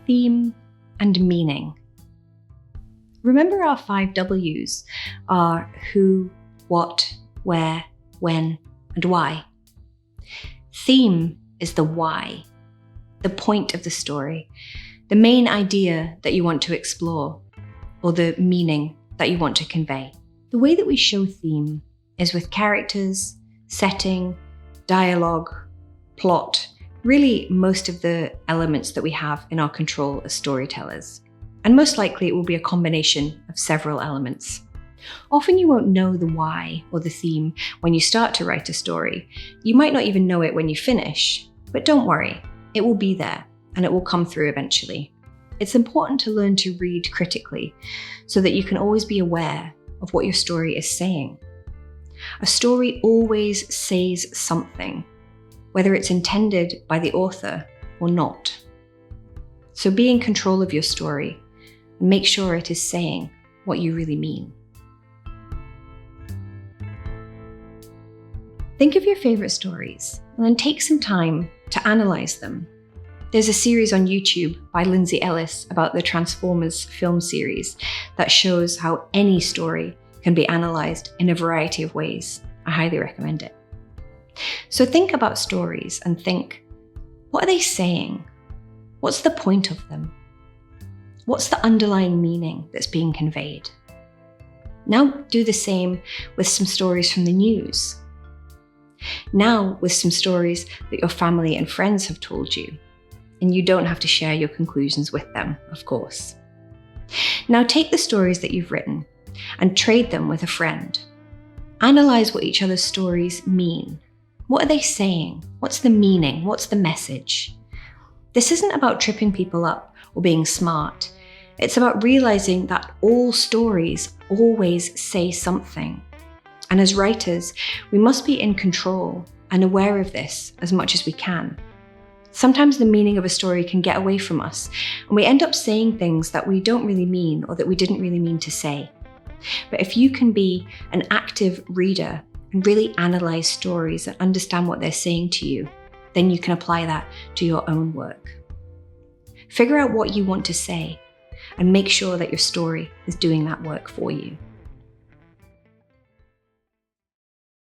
theme and meaning. Remember our 5 W's are who, what, where, when, and why. Theme is the why, the point of the story, the main idea that you want to explore, or the meaning that you want to convey. The way that we show theme is with characters, setting, dialogue, plot, really most of the elements that we have in our control as storytellers. And most likely it will be a combination of several elements. Often you won't know the why or the theme when you start to write a story. You might not even know it when you finish, but don't worry, it will be there and it will come through eventually. It's important to learn to read critically so that you can always be aware of what your story is saying. A story always says something, whether it's intended by the author or not. So be in control of your story and make sure it is saying what you really mean. Think of your favorite stories and then take some time to analyze them. There's a series on YouTube by Lindsay Ellis about the Transformers film series that shows how any story can be analysed in a variety of ways. I highly recommend it. So think about stories and think, what are they saying? What's the point of them? What's the underlying meaning that's being conveyed? Now do the same with some stories from the news. Now with some stories that your family and friends have told you. And you don't have to share your conclusions with them, of course. Now take the stories that you've written and trade them with a friend. Analyze what each other's stories mean. What are they saying? What's the meaning? What's the message? This isn't about tripping people up or being smart. It's about realizing that all stories always say something. And as writers, we must be in control and aware of this as much as we can. Sometimes the meaning of a story can get away from us, and we end up saying things that we don't really mean or that we didn't really mean to say. But if you can be an active reader and really analyze stories and understand what they're saying to you, then you can apply that to your own work. Figure out what you want to say and make sure that your story is doing that work for you.